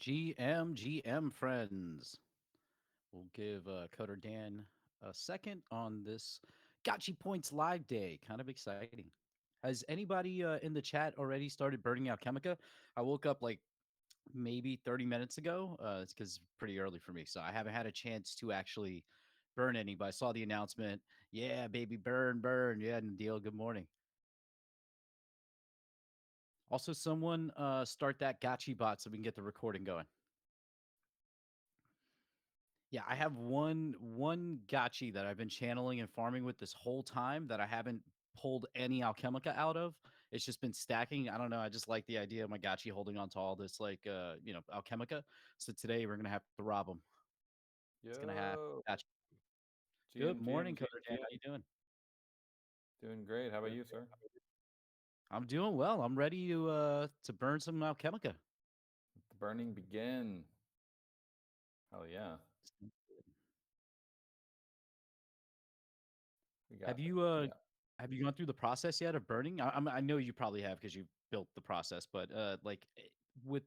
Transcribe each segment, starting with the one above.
GM friends. We'll give Coder Dan a second on this Gotchi Points live day. Kind of exciting. Has anybody in the chat already started burning out Chemica? I woke up like maybe 30 minutes ago. It's because it's pretty early for me. So I haven't had a chance to actually burn any, but I saw the announcement. Yeah, baby, burn, burn. Yeah, Deal. Good morning. Also, someone start that Gotchi bot so we can get the recording going. Yeah, I have one gotchi that I've been channeling and farming with this whole time that I haven't pulled any alchemica out of. It's just been stacking. I don't know. I just like the idea of my gotchi holding on to all this alchemica. So today we're gonna have to rob them. It's gonna happen. Yo, Gotcha. Good GM, morning, GM, Coder Dan. How you doing? doing great. How about you, sir? I'm doing well. I'm ready to burn some alchemica. Let the burning begin. Hell yeah. We got Have you uh yeah. have you gone through the process yet of burning? I know you probably have because you built the process, but with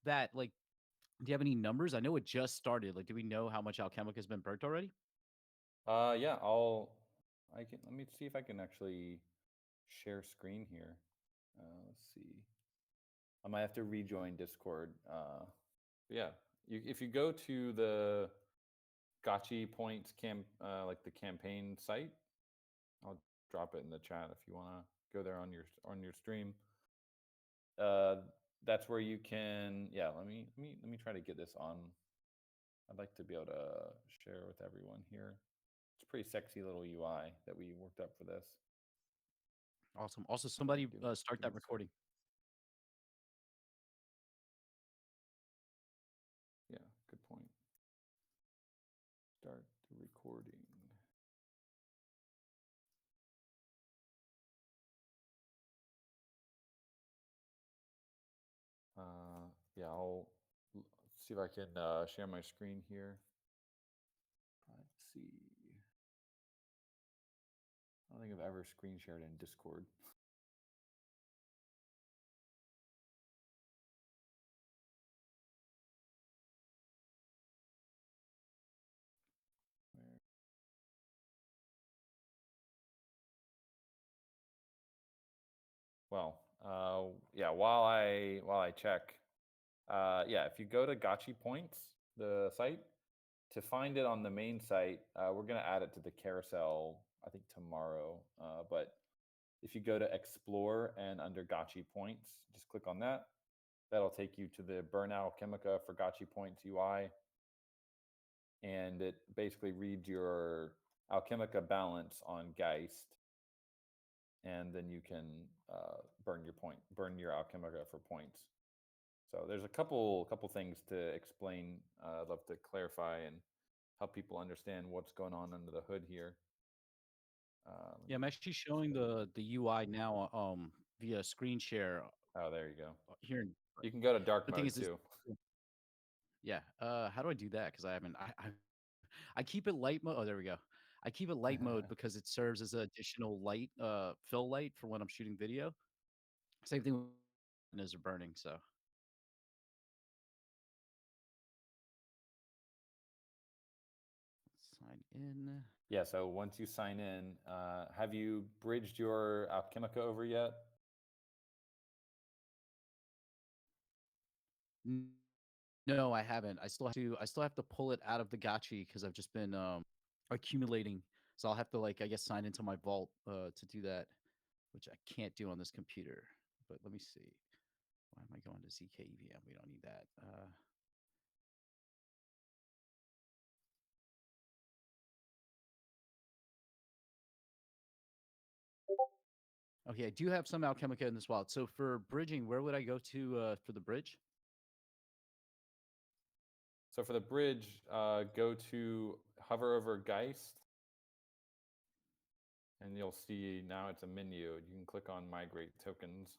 that, like, do you have any numbers? I know it just started. Like, do we know how much alchemica has been burnt already? Yeah, I can let me see if I can actually share screen here. Let's see. I might have to rejoin Discord. Yeah. If you go to the Gotchi Points like the campaign site, I'll drop it in the chat if you want to go there on your stream. That's where you can. Yeah, let me try to get this on. I'd like to be able to share with everyone here. It's a pretty sexy little UI that we worked up for this. Awesome. Also, somebody start Give me that a sec. recording. Yeah, good point. Start the recording. Yeah, I'll see if I can share my screen here. Let's see. I don't think I've ever screen shared in Discord. Well, yeah. While I check, yeah. If you go to Gotchi Points, the site, to find it on the main site, we're gonna add it to the carousel. I think tomorrow. But if you go to Explore and under Gotchi Points, just click on that. That'll take you to the Burnout Chemica for Gotchi Points UI, and it basically reads your Alchemica balance on Geist, and then you can burn your Alchemica for points. So there's a couple things to explain. I'd love to clarify and help people understand what's going on under the hood here. Yeah, I'm actually showing the UI now via screen share Oh, there you go. here. You can go to dark The thing mode is this. too. Yeah. How do I do that? Because I haven't. I keep it light mode. Oh, there we go. I keep it light mode because it serves as an additional light, fill light for when I'm shooting video. Same thing with as are burning. So sign in. Yeah, so once you sign in, have you bridged your Alchemica over yet? No, I haven't. I still have to pull it out of the gotchi because I've just been accumulating. So I'll have to, like, I guess, sign into my vault to do that, which I can't do on this computer. But let me see. Why am I going to ZKEVM? We don't need that. Okay, I do have some Alchemica in this wallet. So for bridging, where would I go to for the bridge? So for the bridge, go to hover over Geist, and you'll see now it's a menu. You can click on Migrate Tokens.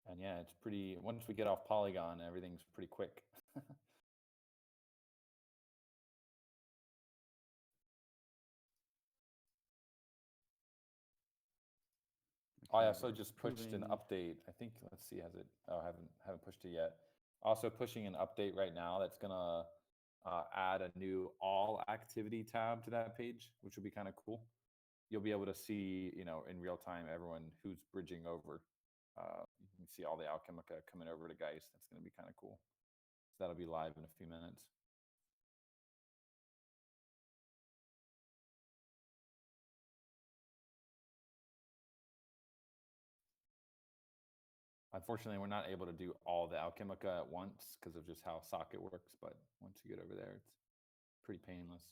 And yeah, it's pretty, once we get off Polygon, everything's pretty quick. Oh Okay, yeah, so we're just pushed an proving. update. I think let's see, has it? Oh, I haven't pushed it yet. Also pushing an update right now that's gonna add a new all activity tab to that page, which will be kind of cool. You'll be able to see, in real time everyone who's bridging over. You can see all the Alchemica coming over to Geist. That's going to be kind of cool. So that'll be live in a few minutes. Unfortunately, we're not able to do all the Alchemica at once because of just how Socket works. But once you get over there, it's pretty painless.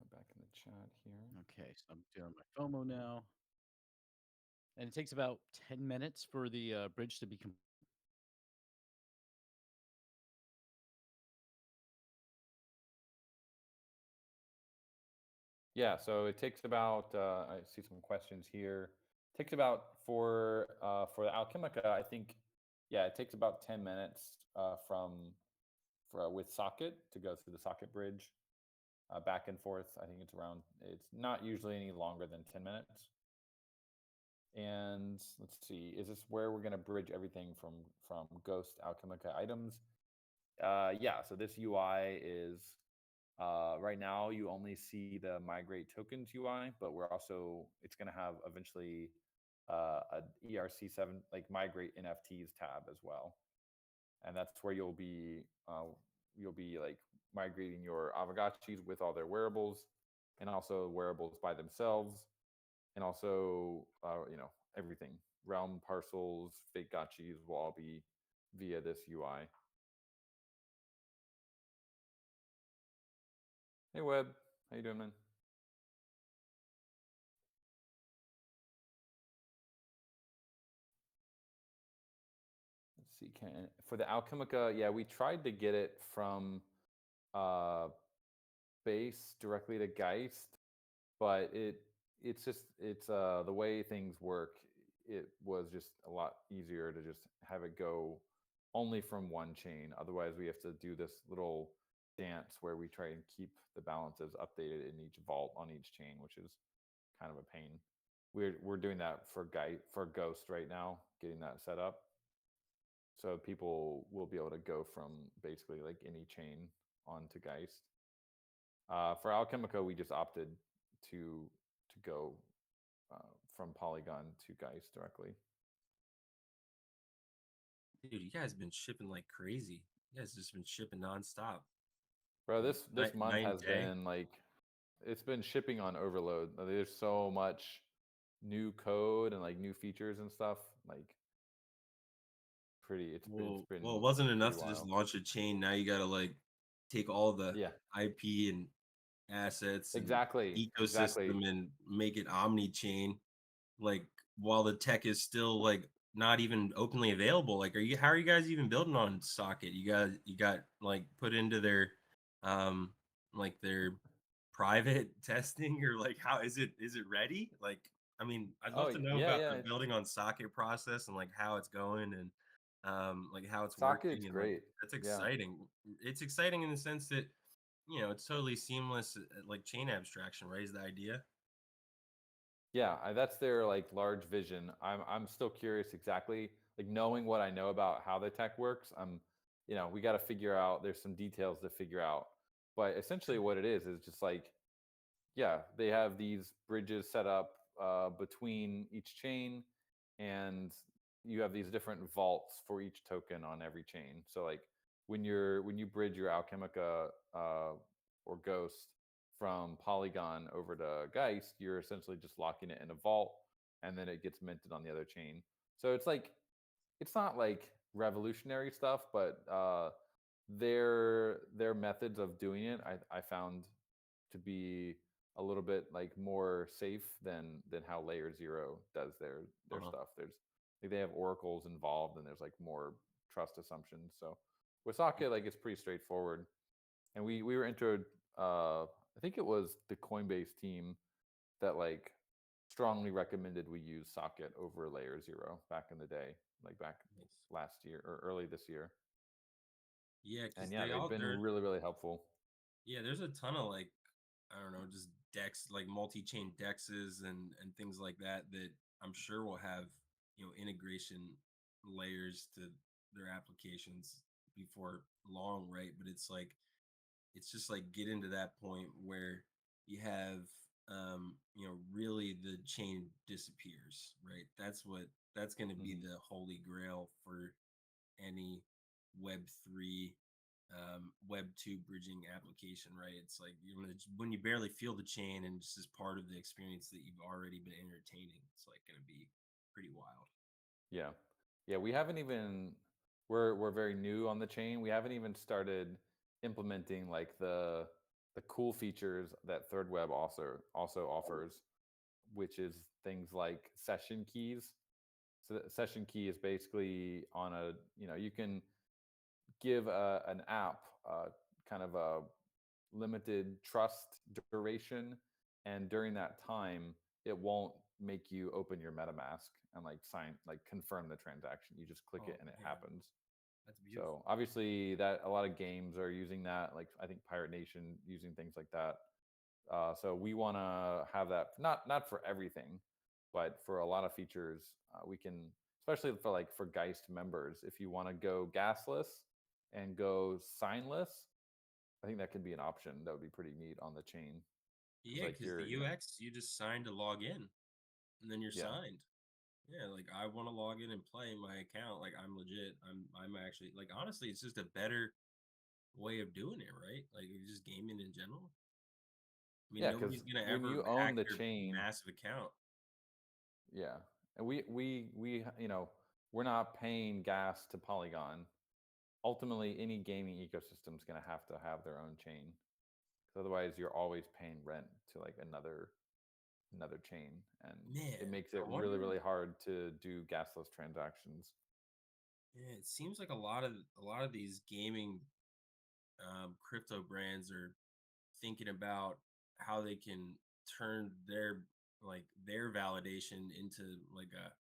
Go back in the chat here. Okay, so I'm doing my FOMO now, and it takes about 10 minutes for the bridge to be complete. Yeah, so it takes about. I see some questions here. Takes about for the Alchemica. I think, yeah, it takes about 10 minutes from for with Socket to go through the Socket bridge back and forth. I think it's around. It's not usually any longer than 10 minutes. And let's see, is this where we're going to bridge everything from Ghost Alchemica items? Yeah. So this UI is right now you only see the migrate tokens UI, but it's going to have eventually a ERC7 like migrate NFTs tab as well, and that's where you'll be like migrating your Aavegotchis with all their wearables, and also wearables by themselves, and also everything realm parcels, fake gotchis will all be via this UI. Hey Web, how you doing, man? Let's see, can for the Alchemica, yeah, we tried to get it from uh base directly to Geist, but it's the way things work. It was just a lot easier to just have it go only from one chain. Otherwise, we have to do this little dance where we try and keep the balances updated in each vault on each chain, which is kind of a pain. We're doing that for Ghost right now, getting that set up. So people will be able to go from basically like any chain onto Geist. For Alchemica, we just opted to go from Polygon to Geist directly. Dude, you guys been shipping like crazy. You guys just been shipping nonstop. Bro, Like this month night and has day. been like it's been shipping on overload. There's so much new code and like new features and stuff. Like pretty it's Well, it been wasn't pretty enough to just wild. launch a chain. Now you gotta like take all the Yeah, IP and assets and exactly. ecosystem and make it omni chain. Like while the tech is still like not even openly available. Like, how are you guys even building on Socket? You got like put into their um their private testing, or like how is it ready? Like, I mean, I'd Oh love to know yeah, about yeah. the building on Socket process and like how it's going, and like how it's Socket's working, and like great. that's Yeah. exciting. It's exciting in the sense that it's totally seamless, like chain abstraction, right? Is the idea? Yeah, that's their like large vision. I'm still curious exactly, like knowing what I know about how the tech works. We got to figure out. There's some details to figure out, but essentially, what it is just like, yeah, they have these bridges set up between each chain, and you have these different vaults for each token on every chain. So like when you bridge your Alchemica or Ghost from Polygon over to Geist, you're essentially just locking it in a vault, and then it gets minted on the other chain. So it's not like revolutionary stuff, but their methods of doing it, I found to be a little bit like more safe than how Layer Zero does their Uh-huh. stuff. There's like they have oracles involved, and there's like more trust assumptions. So with Socket, like it's pretty straightforward. And we were introed. I think it was the Coinbase team that like strongly recommended we use Socket over Layer Zero back in the day, like back Nice. last year or early this year. Yeah, And because yeah, they they've all been they're really, really helpful. yeah, there's a ton of like I don't know, just decks like multi-chain dexes and things like that that I'm sure will have, integration layers to their applications before long, right? But it's just like get into that point where you have really the chain disappears, right? That's going to be Hmm. the holy grail for any web 3 web 2 bridging application, right? It's like when you barely feel the chain and it's just part of the experience that you've already been entertaining, it's like going to be pretty wild. Yeah. Yeah, we haven't even we're very new on the chain. We haven't even started implementing like the cool features that Third Web also offers, which is things like session keys. So the session key is basically on a, you can give an app kind of a limited trust duration, and during that time it won't make you open your MetaMask and like sign, like confirm the transaction. You just click it Oh and it man, happens. that's So beautiful. obviously that a lot of games are using that, like I think Pirate Nation using things like that. So we want to have that, not for everything, but for a lot of features. We can, especially for like for Geist members, if you want to go gasless and go signless, I think that could be an option. That would be pretty neat on the chain, because Yeah, like because the you're UX, you just sign to log in and then you're yeah, signed. Yeah, like I want to log in and play my account. Like I'm legit. I'm actually like honestly, it's just a better way of doing it, right? Like it's just gaming in general. I mean, yeah, because nobody's gonna when ever you own hack the your chain, massive account. yeah, and we we're not paying gas to Polygon. Ultimately, any gaming ecosystem is going to have their own chain, because otherwise you're always paying rent to like another chain, and it Man, makes it I really, wonder. really hard to do gasless transactions. Yeah, it seems like a lot of these gaming crypto brands are thinking about how they can turn their validation into like a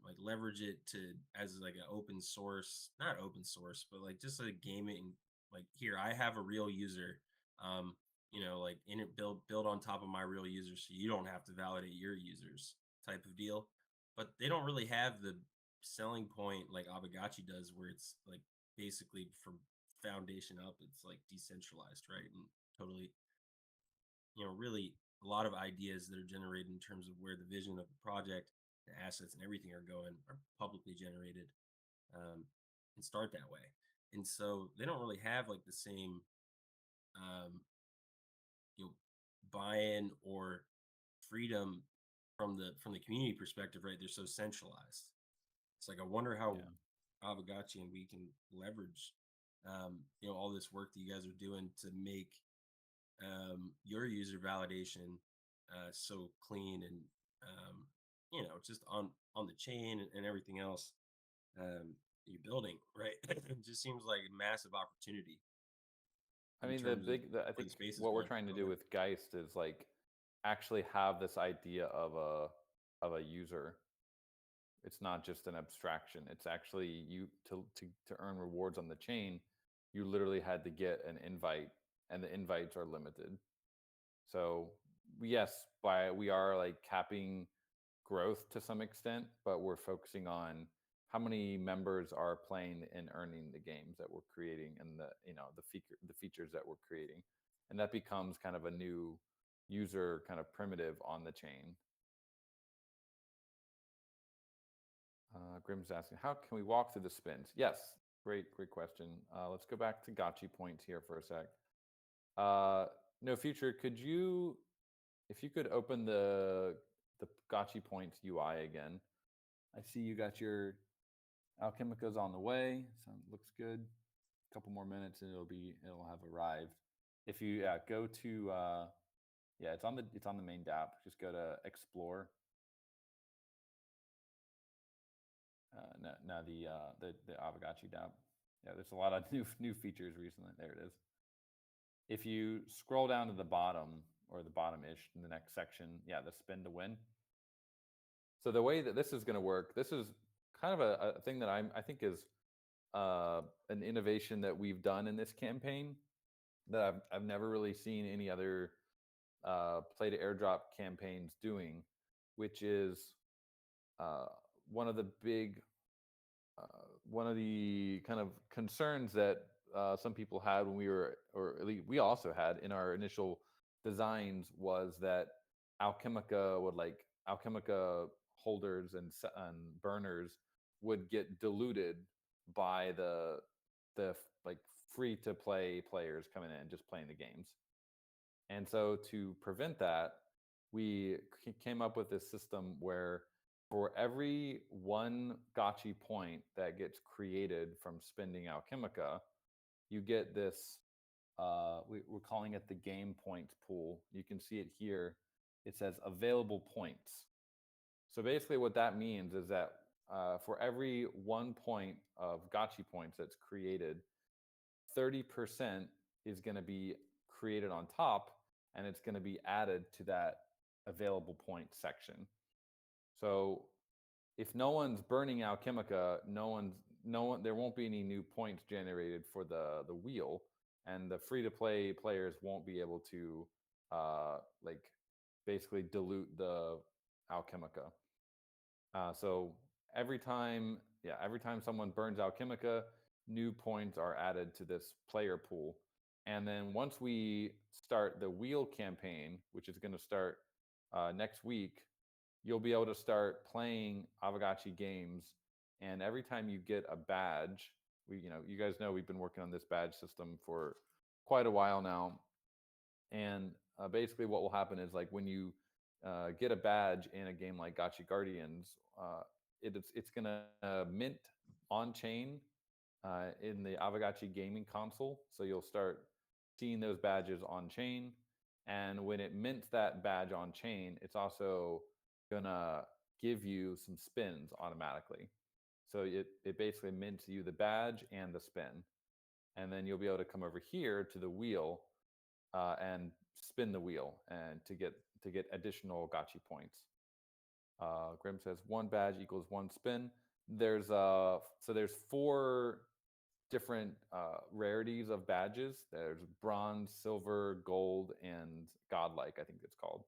like leverage it to as like an open source, not open source, but like just a gaming, like here I have a real user, like in it build on top of my real user so you don't have to validate your users type of deal. But they don't really have the selling point like Aavegotchi does, where it's like basically from foundation up, it's like decentralized, right? And totally, really a lot of ideas that are generated in terms of where the vision of the project, the assets, and everything are going are publicly generated, um, and start that way. And so they don't really have like the same, um, you know, buy-in or freedom from the community perspective, right? They're so centralized. It's like I wonder how Yeah. Aavegotchi and we can leverage, all this work that you guys are doing to make your user validation so clean and just on the chain and everything else you're building, right? It just seems like a massive opportunity I in mean, terms of I where think the space is what we're going. trying to Go do ahead. with Geist is like actually have this idea of a user. It's not just an abstraction. It's actually you to earn rewards on the chain. You literally had to get an invite, and the invites are limited. So yes, by we are like capping growth to some extent, but we're focusing on how many members are playing and earning the games that we're creating, and the features that we're creating, and that becomes kind of a new user kind of primitive on the chain. Grim's asking, how can we walk through the spins? Yes, great question. Let's go back to gotcha points here for a sec. No future, could you, if you could open the gotcha points UI again? I see you got your Alchemicos on the way, so it looks good. A couple more minutes and it'll have arrived. If you go to it's on the main DApp. Just go to explore. Now the Aavegotchi DApp. Yeah, there's a lot of new features recently. There it is. If you scroll down to the bottom, or the bottom-ish in the next section, yeah, the spin to win. So the way that this is going to work, this is kind of a thing that I think is an innovation that we've done in this campaign that I've never really seen any other play to airdrop campaigns doing, which is uh, one of the big one of the kind of concerns that some people had when we were, or at least we also had in our initial designs, was that Alchemica holders and burners would get diluted by the like free to play players coming in just playing the games. And so to prevent that, we came up with this system where for every one gotchi point that gets created from spending Alchemica, you get this, we're calling it the game points pool. You can see it here. It says available points. So basically what that means is that for every 1 point of gotchi points that's created, 30% is going to be created on top, and it's going to be added to that available point section. So if no one's burning Alchemica, there won't be any new points generated for the wheel, and the free to play players won't be able to like basically dilute the Alchemica. So every time someone burns Alchemica, new points are added to this player pool. And then once we start the wheel campaign, which is going to start next week, you'll be able to start playing Aavegotchi games. And every time you get a badge, you guys know we've been working on this badge system for quite a while now. And basically, what will happen is like when you get a badge in a game like Gotchi Guardians, it's gonna mint on chain in the Aavegotchi gaming console. So you'll start seeing those badges on chain, and when it mints that badge on chain, it's also gonna give you some spins automatically. So it basically mints you the badge and the spin, and then you'll be able to come over here to the wheel and spin the wheel and to get additional gotchi points. Grim says 1 badge equals 1 spin. There's there's 4 different rarities of badges. There's bronze, silver, gold, and godlike, I think it's called.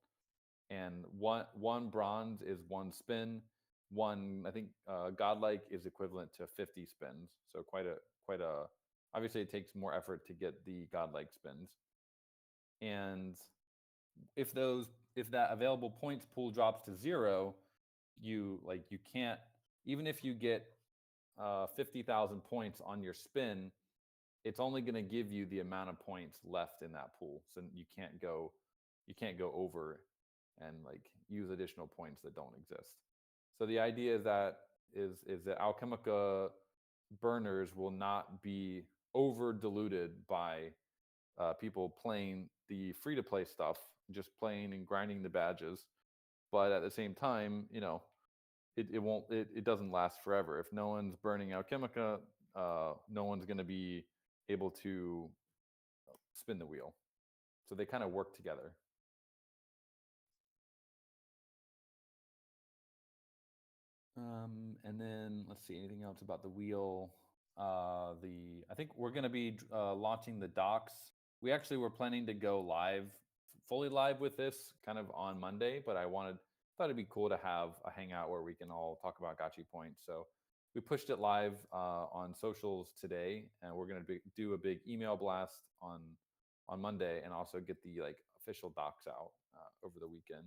And one bronze is 1 spin. One, I think, godlike is equivalent to 50 spins. So quite a. Obviously, it takes more effort to get the godlike spins. And if that available points pool drops to 0, you can't, even if you get 50,000 points on your spin, it's only going to give you the amount of points left in that pool. So you can't go over and like use additional points that don't exist. So the idea is that Alchemica burners will not be over diluted by people playing the free to play stuff, just playing and grinding the badges. But at the same time, it doesn't last forever. If no one's burning Alchemica, no one's going to be able to spin the wheel. So they kind of work together. And then let's see, anything else about the wheel? I think we're going to be launching the docs. We actually were planning to go fully live with this kind of on Monday, but thought it'd be cool to have a hangout where we can all talk about gotchi points. So we pushed it live on socials today, and we're going to do a big email blast on Monday, and also get the like official docs out over the weekend.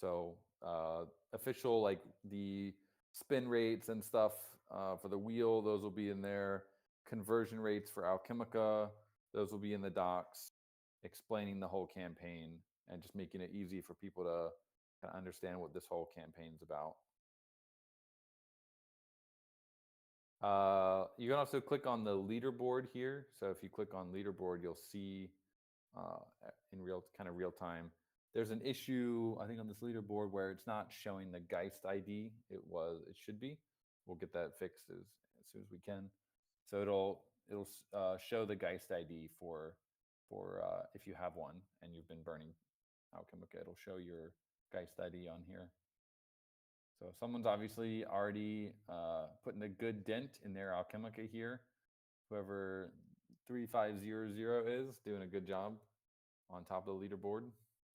So official, like the spin rates and stuff for the wheel, those will be in there. Conversion rates for Alchemica, those will be in the docs, explaining the whole campaign and just making it easy for people to kind of understand what this whole campaign's about. You can also click on the leaderboard here. So if you click on leaderboard, you'll see in real time. There's an issue, I think, on this leaderboard where it's not showing the Geist ID. It should be. We'll get that fixed as soon as we can. So it'll show the Geist ID for if you have one and you've been burning Alchemica. It'll show your Geist ID on here. So someone's obviously already putting a good dent in their Alchemica here. Whoever 3500 is doing a good job on top of the leaderboard.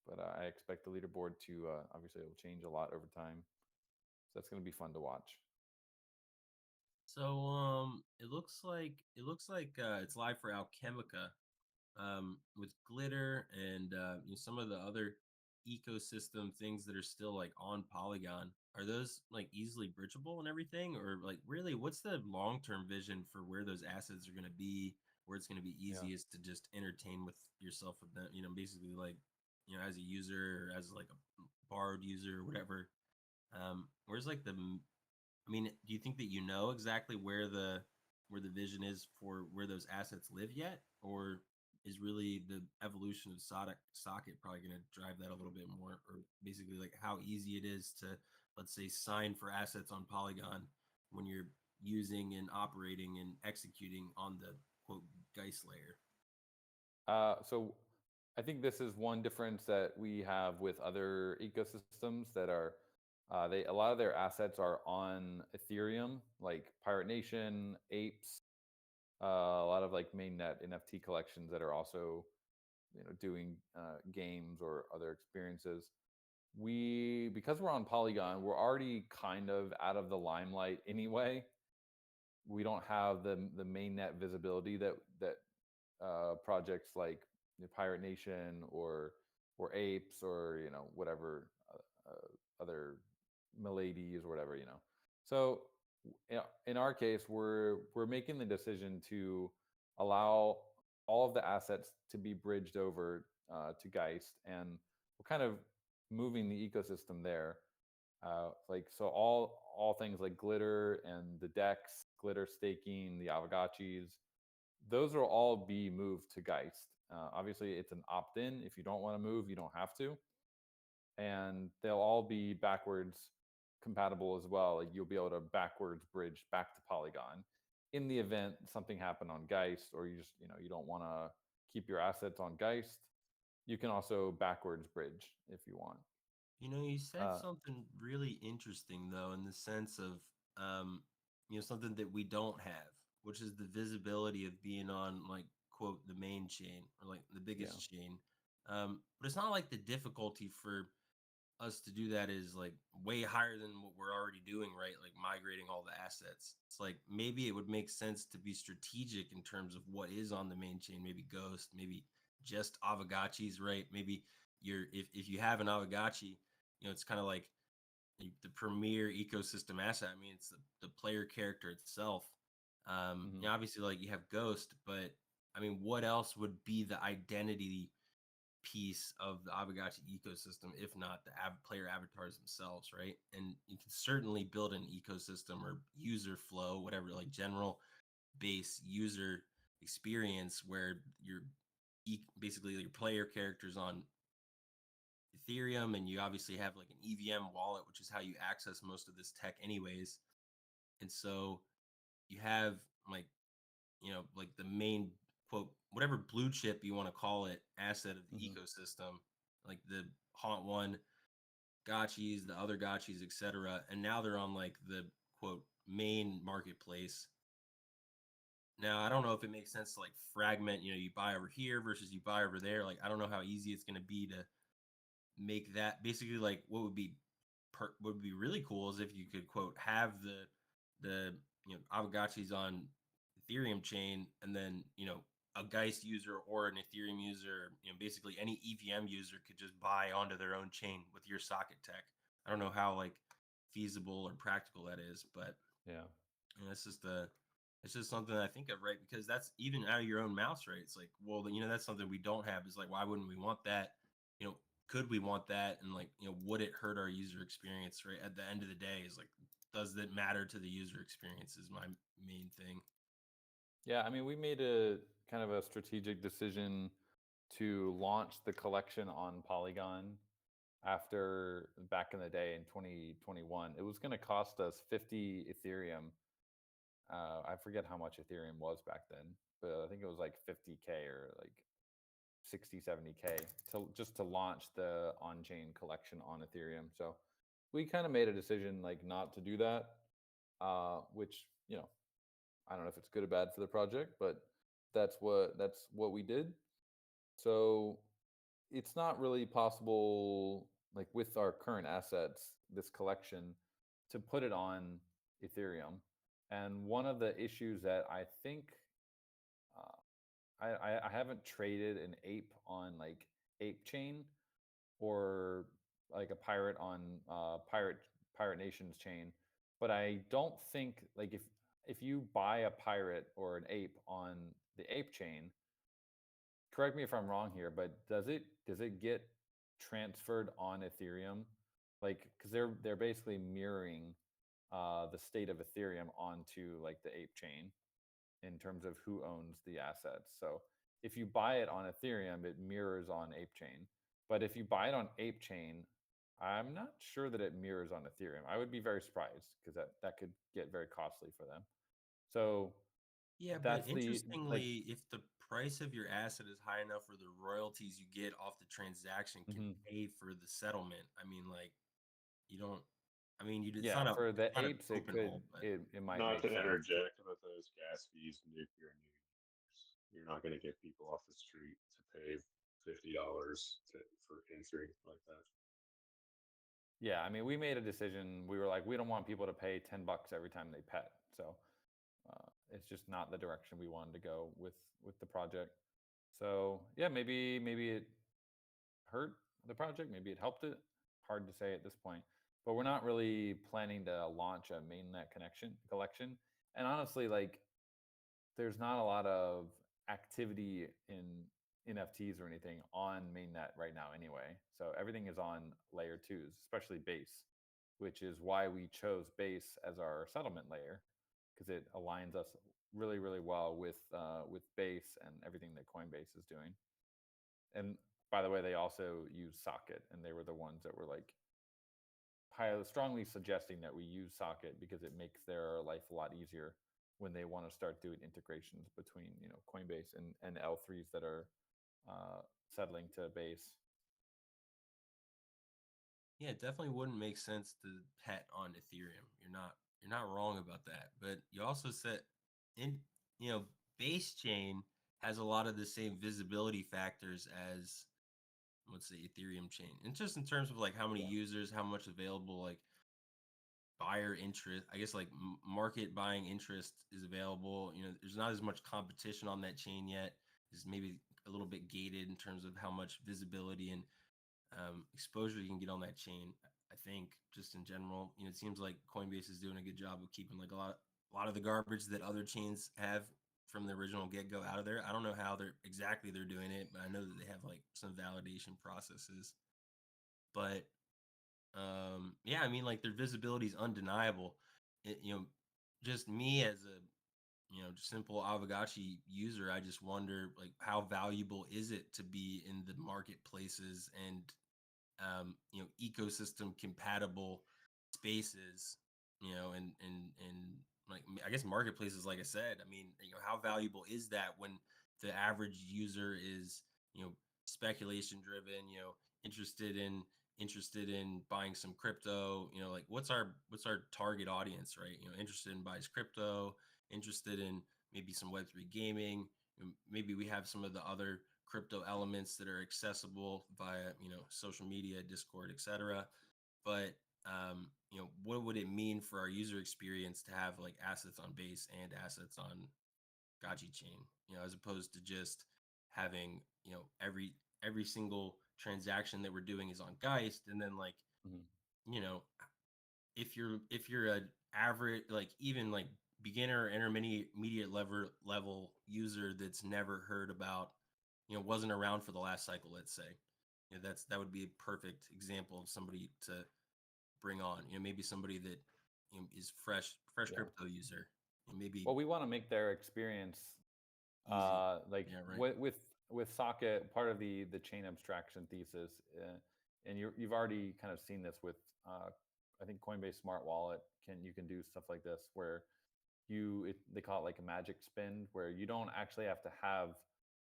But I expect the leaderboard to obviously it will change a lot over time. So that's going to be fun to watch. So it looks like it's live for Alchemica, with glitter and some of the other ecosystem things that are still like on Polygon. Are those like easily bridgeable and everything, or like really, what's the long term vision for where those assets are going to be? Where it's going to be Yeah. easiest to just entertain with yourself with them, basically like as a user or as like a bard user or whatever. Where's like I mean, do you think that exactly where the vision is for where those assets live yet, or is really the evolution of socket probably going to drive that a little bit more, or basically like how easy it is to, let's say, sign for assets on Polygon when you're using and operating and executing on the quote Geist layer? So I think this is one difference that we have with other ecosystems that are they a lot of their assets are on Ethereum, like Pirate Nation, Apes, a lot of like mainnet NFT collections that are also doing games or other experiences. We because we're on Polygon, we're already kind of out of the limelight anyway. We don't have the mainnet visibility that projects like Pirate Nation or Apes or whatever other Miladies or whatever. So in our case, we're making the decision to allow all of the assets to be bridged over to Geist, and we're kind of moving the ecosystem there. Like so, all things like glitter and the decks, glitter staking, the Aavegotchis, those will all be moved to Geist. Obviously, it's an opt-in. If you don't want to move, you don't have to, and they'll all be backwards compatible as well. Like you'll be able to backwards bridge back to Polygon in the event something happened on Geist, or you just you don't want to keep your assets on Geist. You can also backwards bridge if you want. You said Uh, something really interesting though, in the sense of something that we don't have, which is the visibility of being on like quote the main chain or like the yeah. biggest chain. But it's not like the difficulty for us to do that is like way higher than what we're already doing, right? Like migrating all the assets. It's like maybe it would make sense to be strategic in terms of what is on the main chain, maybe Ghost, maybe just Aavegotchis, right? Maybe if you have an Aavegotchi, it's kind of like the premier ecosystem asset. I mean, it's the player character itself. Hmm. Obviously, like you have Ghost, but I mean, what else would be the identity piece of the Aavegotchi ecosystem, if not the player avatars themselves, right? And you can certainly build an ecosystem or user flow, whatever, like general base user experience where you're basically your player characters on Ethereum, and you obviously have like an EVM wallet, which is how you access most of this tech, anyways. And so you have like like the main quote, whatever blue chip you want to call it, asset of the Hmm. ecosystem, like the Haunt One gotchis, the other gotchis, etc. And now they're on like the quote main marketplace. Now I don't know if it makes sense to like fragment, you buy over here versus you buy over there. Like I don't know how easy it's going to be to make that basically like what would be really cool is if you could quote have the Aavegotchis on Ethereum chain, and then a Geist user or an Ethereum user, basically any EVM user could just buy onto their own chain with your socket tech. I don't know how like feasible or practical that is, but Yeah. it's just something that I think of, right? Because that's even out of your own mouse, right? It's like, well, that's something we don't have. Is like, why wouldn't we want that? You know, could we want that? And like, would it hurt our user experience, right? At the end of the day, is like, does it matter to the user experience? Is my main thing. Yeah, I mean, we made a kind of a strategic decision to launch the collection on Polygon after back in the day in 2021. It was going to cost us 50 Ethereum. I forget how much Ethereum was back then, but I think it was like 50K or like 60, 70K to just to launch the on-chain collection on Ethereum. So we kind of made a decision like not to do that, which I don't know if it's good or bad for the project, but that's what we did. So it's not really possible, like with our current assets, this collection, to put it on Ethereum. And one of the issues that I think uh, I haven't traded an ape on like Ape Chain or like a pirate on Pirate Nation's chain, but I don't think like if you buy a pirate or an ape on the Ape Chain, correct me if I'm wrong here, but does it get transferred on Ethereum? Like, because they're basically mirroring the state of Ethereum onto like the Ape Chain in terms of who owns the assets. So if you buy it on Ethereum, it mirrors on Ape Chain. But if you buy it on Ape Chain, I'm not sure that it mirrors on Ethereum. I would be very surprised because that could get very costly for them. So Yeah, but that's the like. interestingly, if the price of your asset is high enough for the royalties you get off the transaction can Mhm. pay for the settlement, I mean, like you don't. I mean, you Yeah, for it's the not an apes, it open hole, could but it might Not make to sense to. interject, but those gas fees nuke your neighbors. You're not going to get people off the street to pay $50 for entry like that. Yeah, I mean, we made a decision. We were like, we don't want people to pay $10 every time they pet. So it's just not the direction we wanted to go with the project. So yeah, maybe it hurt the project, maybe it helped it. Hard to say at this point. But we're not really planning to launch a mainnet connection collection. And honestly, like there's not a lot of activity in NFTs or anything on mainnet right now anyway. So everything is on layer twos, especially base, which is why we chose base as our settlement layer because it aligns us really, really well with base and everything that Coinbase is doing. And by the way, they also use Socket, and they were the ones that were like highly strongly suggesting that we use Socket because it makes their life a lot easier when they want to start doing integrations between Coinbase and L3s that are settling to base. yeah, it definitely wouldn't make sense to pet on Ethereum. You're not wrong about that. But you also said in base chain has a lot of the same visibility factors as let's say Ethereum chain. And just in terms of like how many Yeah. users, how much available like buyer interest, I guess like market buying interest is available. There's not as much competition on that chain yet. It's maybe a little bit gated in terms of how much visibility and exposure you can get on that chain. I think just in general, it seems like Coinbase is doing a good job of keeping like a lot of the garbage that other chains have from the original get go out of there. I don't know how they're doing it, but I know that they have like some validation processes. But yeah, I mean, like their visibility is undeniable. Just me as a just simple Aavegotchi user, I just wonder like how valuable is it to be in the marketplaces and ecosystem compatible spaces, and like I guess marketplaces, like I said, I mean, how valuable is that when the average user is, speculation driven, interested in interested in buying some crypto, like what's our target audience, right? Interested in buys crypto, interested in maybe some web3 gaming, maybe we have some of the other crypto elements that are accessible via social media, Discord, etc. But what would it mean for our user experience to have like assets on base and assets on Gachi chain, as opposed to just having every single transaction that we're doing is on Geist, and then like Mhm. you know if you're an average, like even like beginner intermediate level user that's never heard about, wasn't around for the last cycle, let's say, that would be a perfect example of somebody to bring on, maybe somebody that is fresh Yeah. crypto user, and maybe Well, we want to make their experience easy. like Yeah, right. with Socket, part of the chain abstraction thesis, and you've already kind of seen this with I think Coinbase Smart Wallet you can do stuff like this where they call it like a magic spin, where you don't actually have to have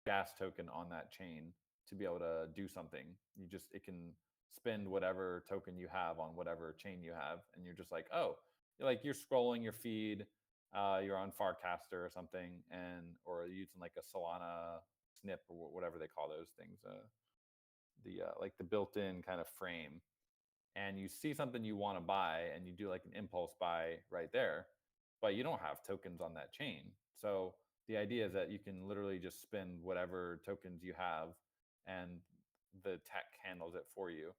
gas token on that chain to be able to do something. It can spend whatever token you have on whatever chain you have, and you're just like, oh, you're scrolling your feed, you're on Farcaster or something, or using like a Solana snip or whatever they call those things, the like the built-in kind of frame, and you see something you want to buy and you do like an impulse buy right there, but you don't have tokens on that chain. So the idea is that you can literally just spend whatever tokens you have, and the tech handles it for you,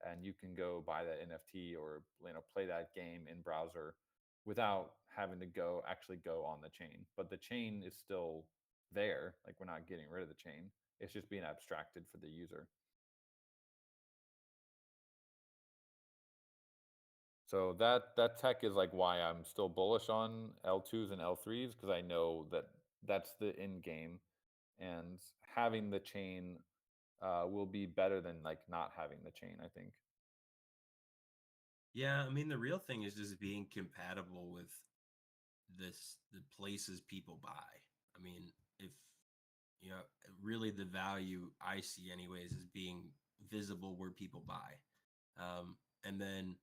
and you can go buy that NFT or play that game in browser without having to actually go on the chain. But the chain is still there. Like, we're not getting rid of the chain. It's just being abstracted for the user. So that tech is like why I'm still bullish on L2s and L3s, because I know that that's the end game, and having the chain will be better than like not having the chain, I think. Yeah, I mean the real thing is just being compatible with the places people buy. I mean, if you know, really the value I see anyways is being visible where people buy. And then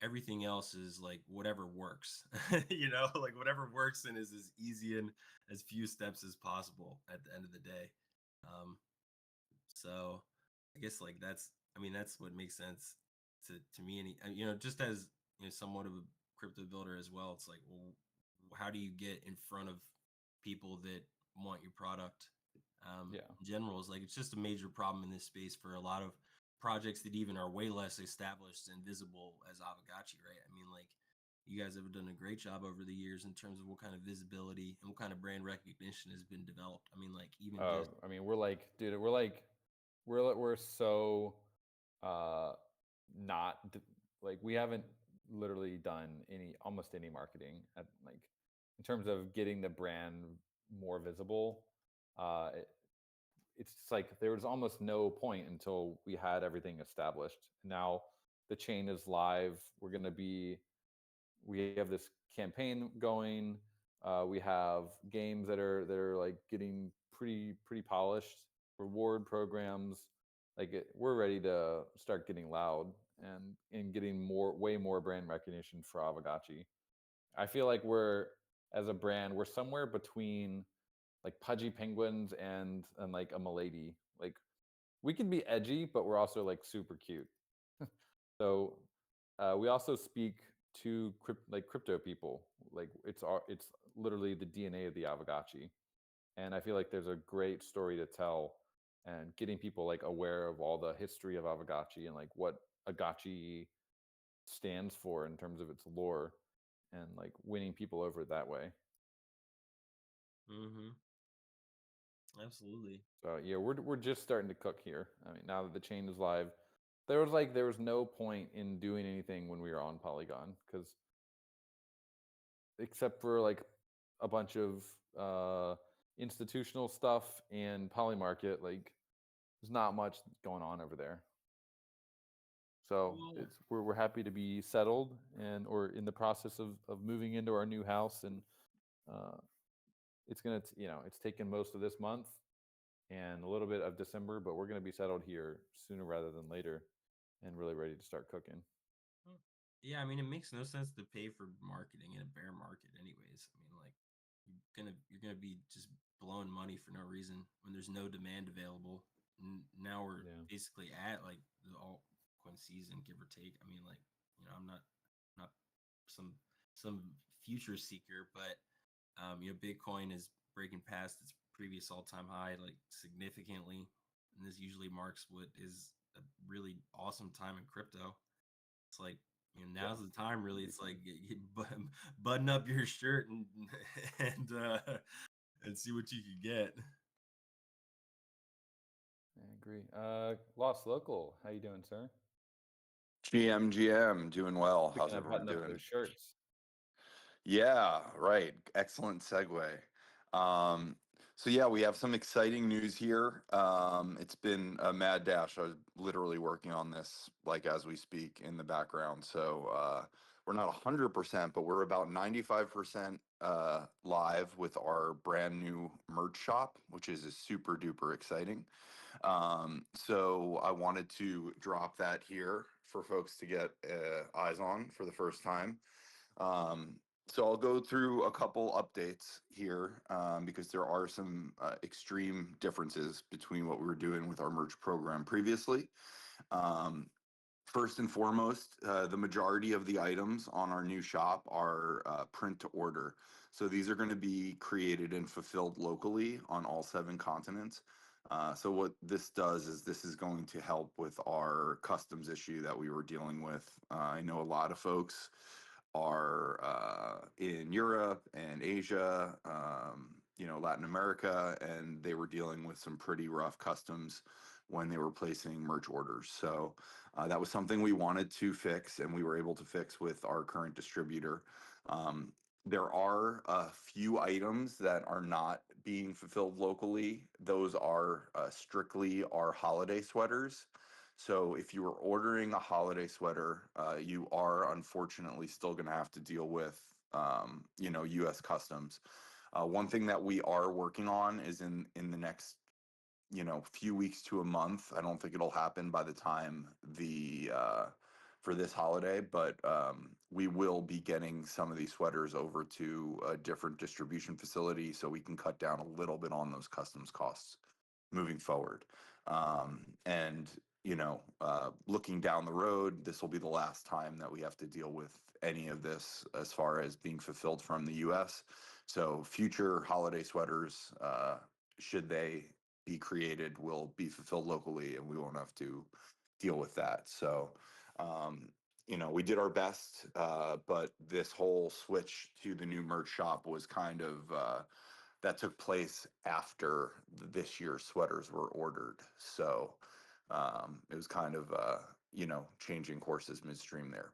everything else is like whatever works, like whatever works and is as easy and as few steps as possible at the end of the day. So I guess like that's what makes sense to me. Just as somewhat of a crypto builder as well, it's like, well, how do you get in front of people that want your product? Yeah. In general, is like it's just a major problem in this space for a lot of projects that even are way less established and visible as Aavegotchi, right? I mean, like you guys have done a great job over the years in terms of what kind of visibility and what kind of brand recognition has been developed. I mean, like even just I mean, we're like, dude, we're so not like, we haven't literally done almost any marketing at, like, in terms of getting the brand more visible. It's just like there was almost no point until we had everything established. Now the chain is live. We have this campaign going. We have games that are like getting pretty polished. Reward programs, we're ready to start getting loud and getting way more brand recognition for Aavegotchi. I feel like as a brand, we're somewhere between like Pudgy Penguins and like a Milady. Like, we can be edgy, but we're also like super cute. So we also speak to crypto people. Like, it's literally the DNA of the Aavegotchi, and I feel like there's a great story to tell, and getting people like aware of all the history of Aavegotchi and like what Agotchi stands for in terms of its lore, and like winning people over that way. mm-hmm. Absolutely. So yeah, we're just starting to cook here. I mean, now that the chain is live, there was no point in doing anything when we were on Polygon, because except for like a bunch of institutional stuff and Polymarket, like there's not much going on over there. So Well, we're happy to be settled, and or in the process of moving into our new house, and uh, it's gonna it's taken most of this month and a little bit of December, but we're gonna be settled here sooner rather than later, and really ready to start cooking. yeah, I mean, it makes no sense to pay for marketing in a bear market, anyways. I mean, like you're gonna be just blowing money for no reason when there's no demand available. Now we're Yeah. basically at like the altcoin season, give or take. I mean, like I'm not some future seeker, but Bitcoin is breaking past its previous all-time high like significantly, and this usually marks what is a really awesome time in crypto. It's like Yeah. now's the time. Really, Big it's time. like button up your shirt and and see what you can get. I agree. Lost Local, how you doing, sir? GM, doing well. We How's can everyone button up doing? those shirts. Yeah, right. Excellent segue. So yeah, we have some exciting news here. It's been a mad dash. I was literally working on this like as we speak in the background. So we're not 100%, but we're about 95% live with our brand new merch shop, which is super duper exciting. So I wanted to drop that here for folks to get eyes on for the first time. Um, so I'll go through a couple updates here because there are some extreme differences between what we were doing with our merch program previously. Um, First and foremost, the majority of the items on our new shop are print to order. So these are going to be created and fulfilled locally on all 7 continents. So what this does is this is going to help with our customs issue that we were dealing with. I know a lot of folks are in Europe and Asia, Latin America, and they were dealing with some pretty rough customs when they were placing merch orders. So that was something we wanted to fix, and we were able to fix with our current distributor. There are a few items that are not being fulfilled locally. Those are strictly our holiday sweaters. So if you are ordering a holiday sweater, you are unfortunately still going to have to deal with, U.S. Customs. One thing that we are working on is in the next, few weeks to a month. I don't think it'll happen by the time for this holiday, but we will be getting some of these sweaters over to a different distribution facility so we can cut down a little bit on those customs costs moving forward. And looking down the road, this will be the last time that we have to deal with any of this as far as being fulfilled from the U.S. So future holiday sweaters, should they be created, will be fulfilled locally, and we won't have to deal with that. So, we did our best, but this whole switch to the new merch shop was kind of that took place after this year's sweaters were ordered. So it was kind of, changing courses midstream there.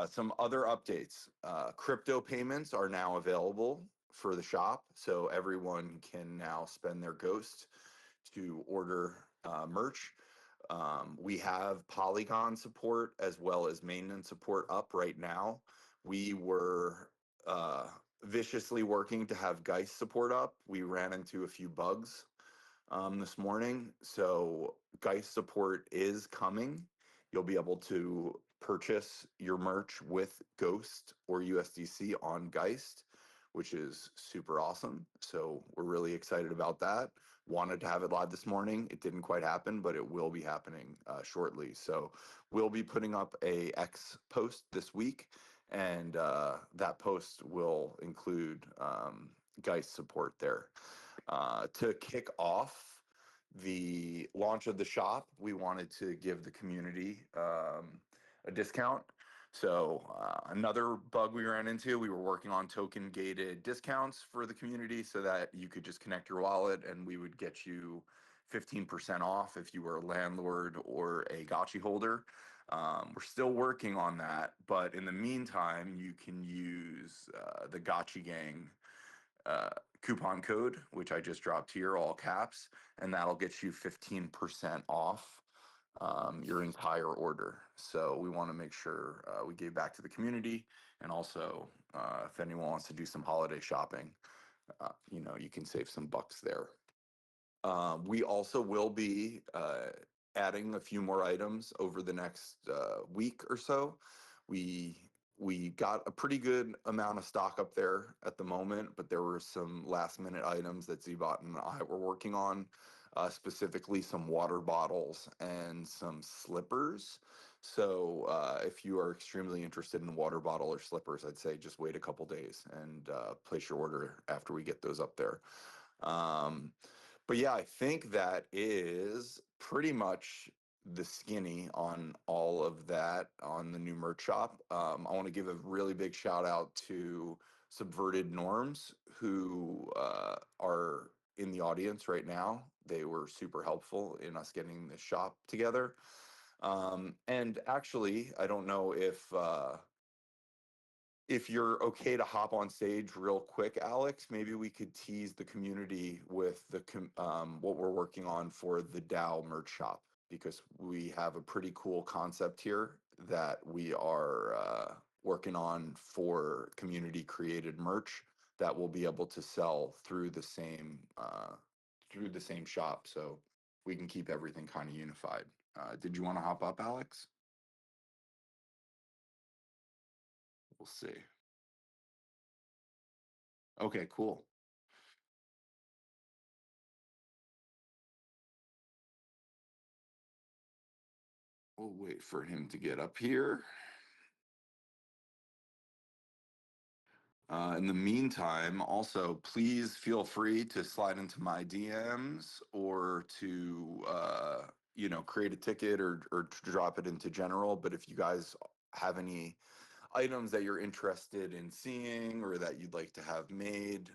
Some other updates. Crypto payments are now available for the shop. So everyone can now spend their Ghost to order merch. We have Polygon support as well as maintenance support up right now. We were viciously working to have Geist support up. We ran into a few bugs this morning. So Geist support is coming. You'll be able to purchase your merch with Ghost or USDC on Geist, which is super awesome. So we're really excited about that. Wanted to have it live this morning. It didn't quite happen, but it will be happening shortly. So we'll be putting up a X post this week, and that post will include Geist support there. To kick off the launch of the shop, we wanted to give the community a discount. So another bug we ran into, we were working on token gated discounts for the community so that you could just connect your wallet and we would get you 15% off if you were a landlord or a gotchi holder. We're still working on that, but in the meantime, you can use the Gotchi Gang coupon code, which I just dropped here, all caps, and that'll get you 15% off your entire order. So we want to make sure we give back to the community, and also if anyone wants to do some holiday shopping, you can save some bucks there. We also will be adding a few more items over the next week or so. We got a pretty good amount of stock up there at the moment, but there were some last minute items that Zbot and I were working on, specifically some water bottles and some slippers. So if you are extremely interested in water bottle or slippers, I'd say just wait a couple days and place your order after we get those up there. But yeah, I think that is pretty much the skinny on all of that on the new merch shop. I want to give a really big shout out to Subverted Norms, who are in the audience right now. They were super helpful in us getting this shop together. And actually, I don't know if you're okay to hop on stage real quick, Alex, maybe we could tease the community with what we're working on for the DAO merch shop, because we have a pretty cool concept here that we are working on for community created merch that we'll be able to sell through the same shop, so we can keep everything kind of unified. Did you want to hop up, Alex? We'll see. Okay, cool. We'll wait for him to get up here. In the meantime, also, please feel free to slide into my DMs or to, create a ticket or drop it into general. But if you guys have any items that you're interested in seeing or that you'd like to have made,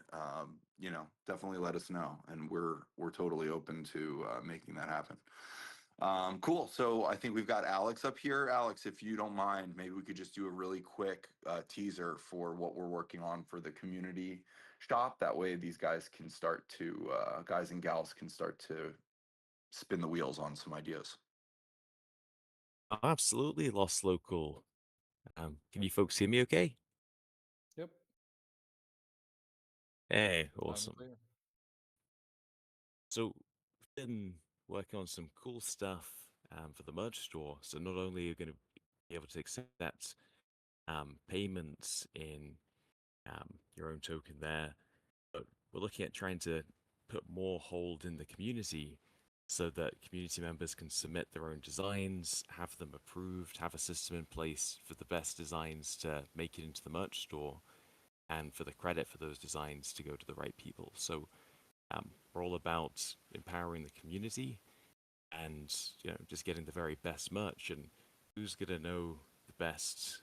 definitely let us know. And we're totally open to making that happen. Cool. So I think we've got Alex up here. Alex, if you don't mind, maybe we could just do a really quick teaser for what we're working on for the community shop. That way these guys can start to, guys and gals can start to spin the wheels on some ideas. Absolutely, Lost Local. Can you folks hear me okay? Yep. Hey, Loud and awesome. clear. So, we've been working on some cool stuff for the merch store. So, not only are you going to be able to accept payments in your own token there, but we're looking at trying to put more hold in the community so that community members can submit their own designs, have them approved, have a system in place for the best designs to make it into the merch store, and for the credit for those designs to go to the right people. So we're all about empowering the community and just getting the very best merch. And who's gonna know the best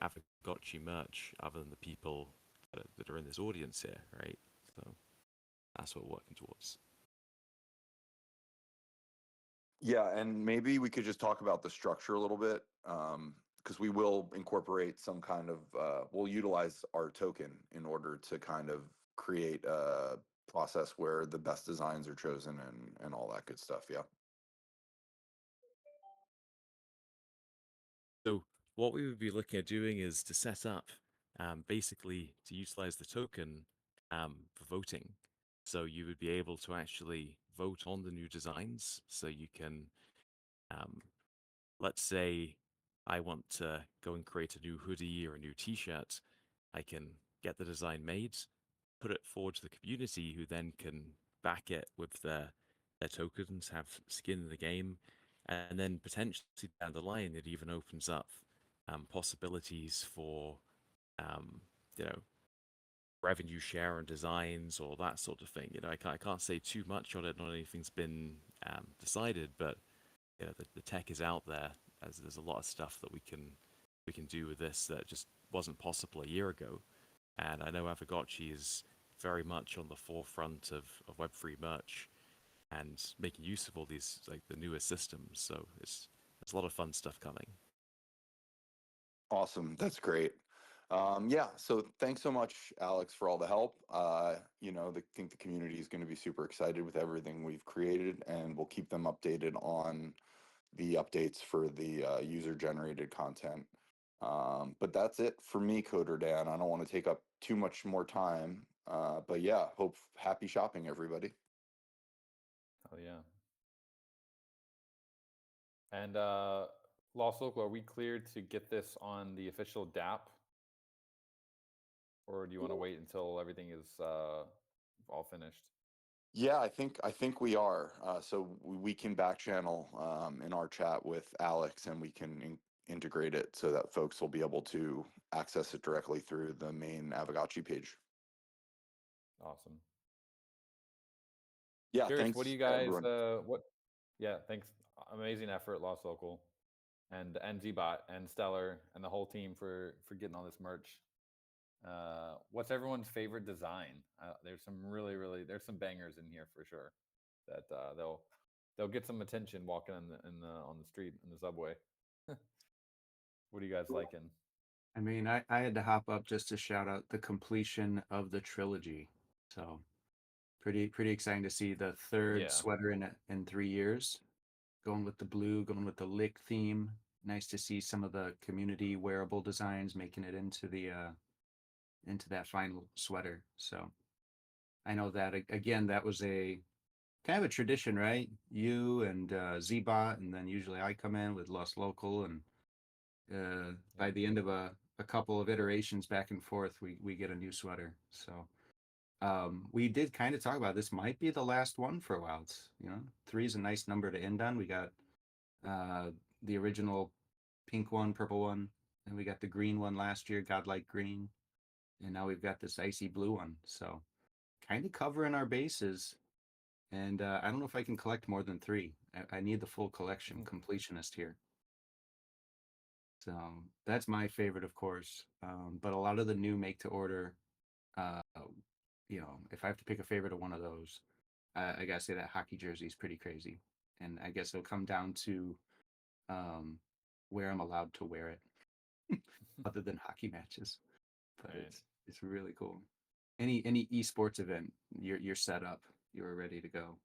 Aavegotchi merch other than the people that are in this audience here, right? So that's what we're working towards. Yeah, and maybe we could just talk about the structure a little bit, because we will incorporate some kind of, we'll utilize our token in order to kind of create a process where the best designs are chosen and all that good stuff. Yeah. So what we would be looking at doing is to set up basically to utilize the token for voting. So you would be able to actually vote on the new designs. So you can, let's say I want to go and create a new hoodie or a new t-shirt. I can get the design made, put it forward to the community who then can back it with their tokens, have skin in the game, and then potentially down the line it even opens up possibilities for um, you know revenue share and designs or that sort of thing. I can't say too much on it. Not anything's been decided, but the tech is out there. As there's a lot of stuff that we can do with this that just wasn't possible a year ago. And I know Aavegotchi is very much on the forefront of Web3 merch and making use of all these like the newest systems. So there's a lot of fun stuff coming. Awesome. That's great. Yeah, so thanks so much, Alex, for all the help. Think the community is going to be super excited with everything we've created, and we'll keep them updated on the updates for the user-generated content. But that's it for me, Coder Dan. I don't want to take up too much more time. But yeah, happy shopping, everybody. Oh yeah. And Lost Local, are we cleared to get this on the official DApp? Or do you want to wait until everything is all finished? Yeah, I think we are. So we can back channel in our chat with Alex, and we can integrate it so that folks will be able to access it directly through the main Aavegotchi page. Awesome. Yeah, Curious, thanks what do you guys everyone. yeah, thanks. Amazing effort, Lost Local and Zbot and Stellar and the whole team for getting all this merch. What's everyone's favorite design? There's some there's some bangers in here for sure that they'll get some attention walking on the street in the subway. What are you guys liking? I mean, I had to hop up just to shout out the completion of the trilogy. So pretty exciting to see the third Yeah. sweater in 3 years. Going with the blue, going with the lick theme. nice to see some of the community wearable designs making it into the into that final sweater. So I know that again, that was a kind of a tradition, right? You and Zbot, and then usually I come in with Lost Local, and by the end of a couple of iterations back and forth, we get a new sweater. So we did kind of talk about this might be the last one for a while. It's, you know, 3 is a nice number to end on. We got the original pink one, purple one, and we got the green one last year, Godlike Green, and now we've got this icy blue one. So kind of covering our bases. And I don't know if I can collect more than 3. I need the full collection, completionist here. So that's my favorite, of course. But a lot of the new make to order, uh, you know, if I have to pick a favorite of one of those, I gotta say that hockey jersey is pretty crazy. And I guess it'll come down to um, where I'm allowed to wear it, other than hockey matches. But Right. it's really cool. Any esports event, you're set up, you're ready to go.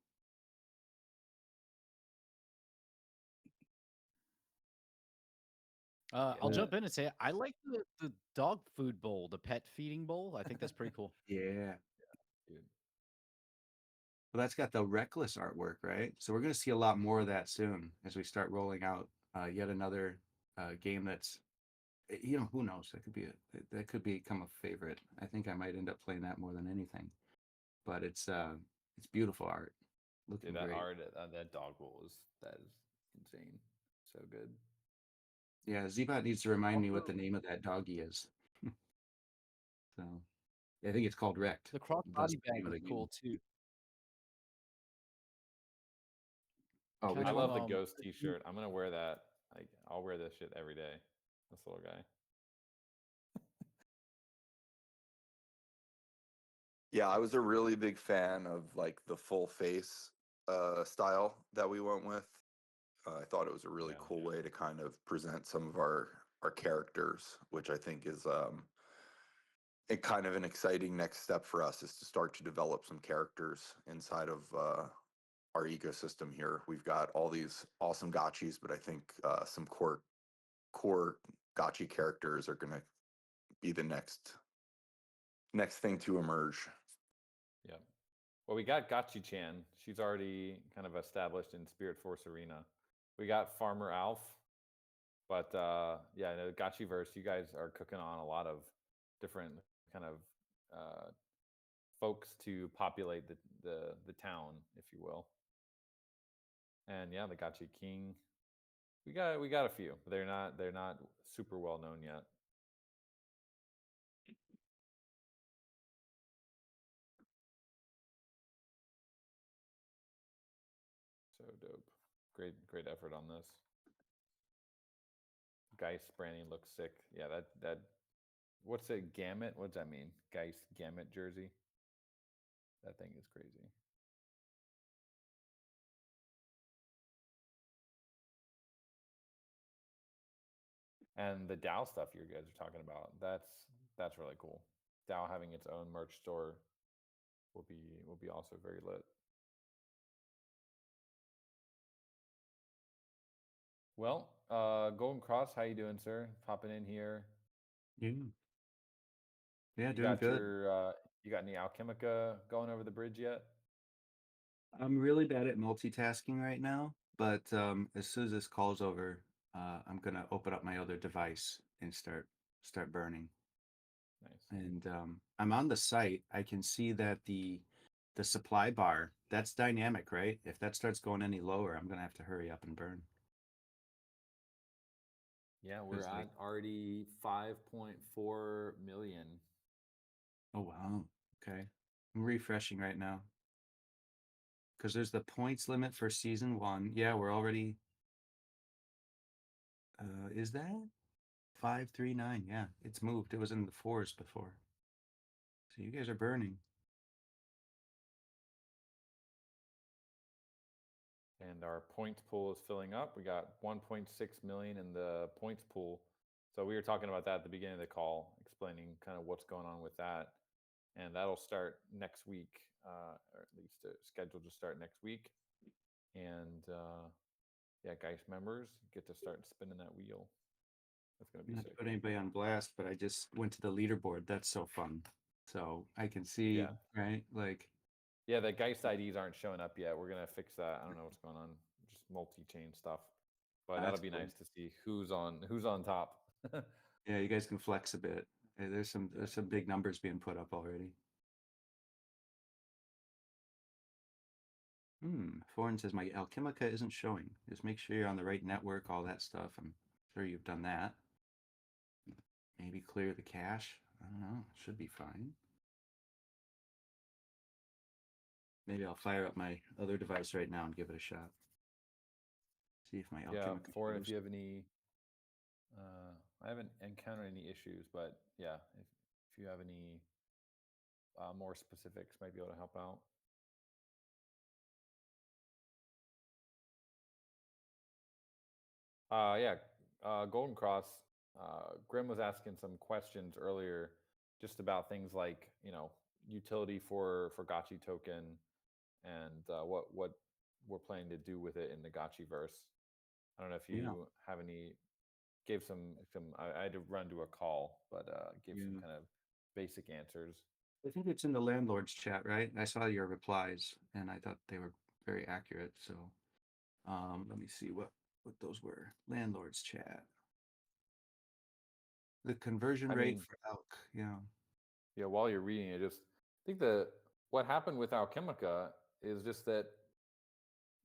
I'll jump in and say I like the dog food bowl, the pet feeding bowl. I think that's pretty cool. Yeah. Dude. Well, that's got the reckless artwork, right? So we're going to see a lot more of that soon as we start rolling out yet another game that's, you know, who knows? That could become a favorite. I think I might end up playing that more than anything. But it's beautiful art, looking Dude, that great. art, that dog bowl that is insane. So good. Yeah, Zbot needs to remind me what the Also- name of that doggy is. So I think it's called Wrecked. The cross That's body the name bag of is the game. cool too. Oh, Kind which I of, love the one? ghost T-shirt. I'm gonna wear that. I'll wear this shit every day. This little guy. Yeah, I was a really big fan of like the full face style that we went with. I thought it was a really Yeah. cool way to kind of present some of our characters, which I think is a kind of an exciting next step for us is to start to develop some characters inside of our ecosystem here. We've got all these awesome gotchis, but I think some core gotchi characters are going to be the next thing to emerge. Yeah. Well, we got Gachi Chan. She's already kind of established in Spirit Force Arena. We got Farmer Alf, but yeah, no, Gachiverse. You guys are cooking on a lot of different kind of uh, folks to populate the town, if you will. And yeah, the Gachi King. We got a few, but they're not super well known yet. So dope. Great effort on this. Geist branding looks sick. Yeah, that what's a gamut? What does that mean? Geist gamut jersey. That thing is crazy. And the Dow stuff you guys are talking about, that's really cool. Dow having its own merch store will be also very lit. Well, Golden Cross, how you doing, sir? Popping in here. Yeah. Yeah, You doing got good. your you got any Alchemica going over the bridge yet? I'm really bad at multitasking right now, but as soon as this call's over, I'm gonna open up my other device and start burning. Nice. And I'm on the site. I can see that the supply bar, that's dynamic, right? If that starts going any lower, I'm gonna have to hurry up and burn. Yeah, we're Feels like- at already 5.4 million. Oh wow. Okay. I'm refreshing right now. Because there's the points limit for season 1. Yeah, we're already is that 539? Yeah, it's moved. It was in the 4s before. So you guys are burning. And our points pool is filling up. We got 1.6 million in the points pool. So we were talking about that at the beginning of the call, explaining kind of what's going on with that. And that'll start next week, or at least scheduled to start next week. And Geist members get to start spinning that wheel. That's gonna be Not to sick. put anybody on blast, but I just went to the leaderboard. That's so fun. So I can see, Yeah. right? Like, Yeah, the Geist IDs aren't showing up yet. We're gonna fix that. I don't know what's going on. Just multi-chain stuff. But that'll that's be cool. nice to see who's on top. Yeah, you guys can flex a bit. There's some big numbers being put up already. Foreign says my Alchemica isn't showing. Just make sure you're on the right network, all that stuff. I'm sure you've done that. Maybe clear the cache. I don't know. Should be fine. Maybe I'll fire up my other device right now and give it a shot. See if my Yeah, Alchemica Foreign, if shows. you have any, I haven't encountered any issues, but yeah, if you have any more specifics, might be able to help out. Yeah, Golden Cross. Grim was asking some questions earlier, just about things like utility for Gotchi token, and what we're planning to do with it in the Gotchi verse. I don't know if Yeah. you have any. Gave some. I had to run to a call, but gave some Yeah. kind of basic answers. I think it's in the landlord's chat, right? I saw your replies and I thought they were very accurate. So let me see what those were. Landlord's chat. The conversion I rate mean, for elk. Yeah. yeah. While you're reading it, just think that what happened with Alchemica is just that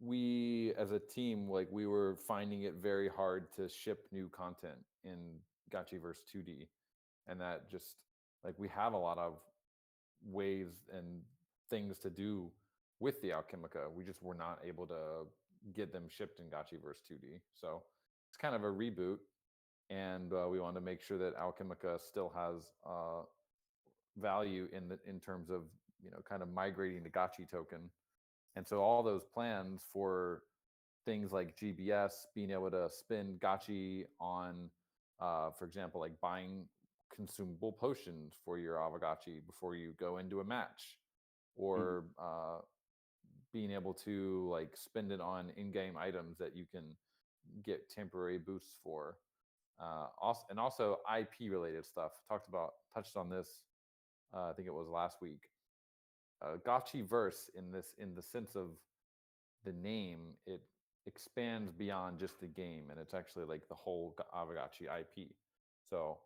we as a team, like, we were finding it very hard to ship new content in Gotchiverse 2D, and that just, like, we have a lot of ways and things to do with the Alchemica. We just were not able to get them shipped in Gotchiverse 2D. So it's kind of a reboot, and we want to make sure that Alchemica still has value in terms of kind of migrating the Gotchi token. And so all those plans for things like GBS, being able to spin Gotchi on, for example, like buying consumable potions for your Aavegotchi before you go into a match, or being able to like spend it on in-game items that you can get temporary boosts for. Also IP related stuff. Touched on this. I think it was last week. Gotchi verse in the sense of the name, it expands beyond just the game, and it's actually like the whole Aavegotchi IP. So,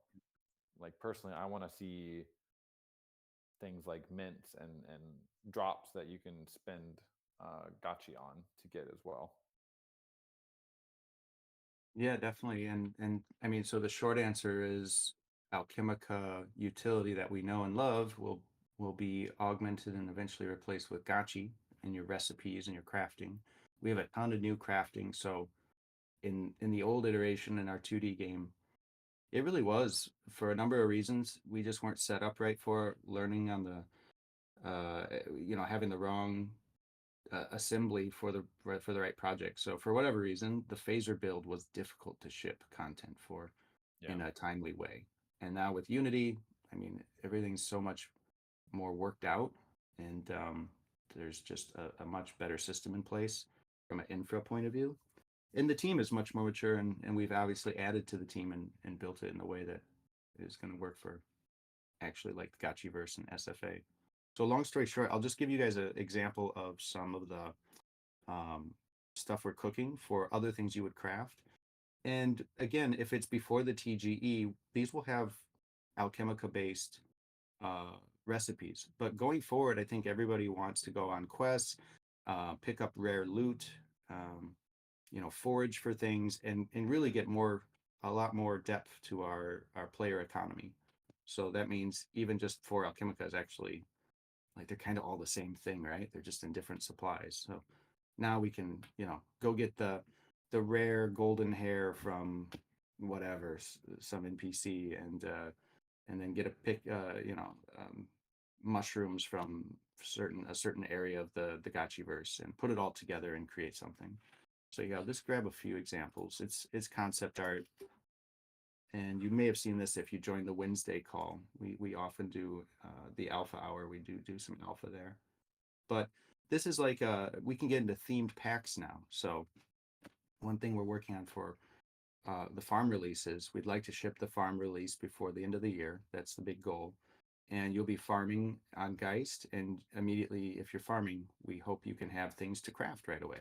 like, personally, I want to see things like mints and drops that you can spend Gotchi on to get as well. Yeah, definitely. And I mean, so the short answer is Alchemica utility that we know and love will be augmented and eventually replaced with Gotchi in your recipes and your crafting. We have a ton of new crafting. So in the old iteration in our 2D game, it really was, for a number of reasons, we just weren't set up right for learning on the having the wrong assembly for the right project. So for whatever reason, the phaser build was difficult to ship content for in a timely way. And now with Unity, I mean, everything's so much more worked out, and there's just a much better system in place from an infra point of view. And the team is much more mature, and we've obviously added to the team and built it in a way that is going to work for actually like the Gotchiverse and SFA. So long story short, I'll just give you guys an example of some of the stuff we're cooking for other things you would craft. And again, if it's before the TGE, these will have Alchemica based recipes. But going forward, I think everybody wants to go on quests, pick up rare loot, forage for things, and really get a lot more depth to our player economy. So that means even just 4 Alchemica is actually, like, they're kind of all the same thing, right? They're just in different supplies. So now we can, go get the rare golden hair from whatever, some NPC, and then get mushrooms from a certain area of the Gotchiverse, and put it all together and create something. So let's grab a few examples. It's concept art. And you may have seen this if you joined the Wednesday call. We often do the alpha hour. We do some alpha there. But this is like we can get into themed packs now. So one thing we're working on for the farm releases, we'd like to ship the farm release before the end of the year. That's the big goal. And you'll be farming on Geist, and immediately, if you're farming, we hope you can have things to craft right away.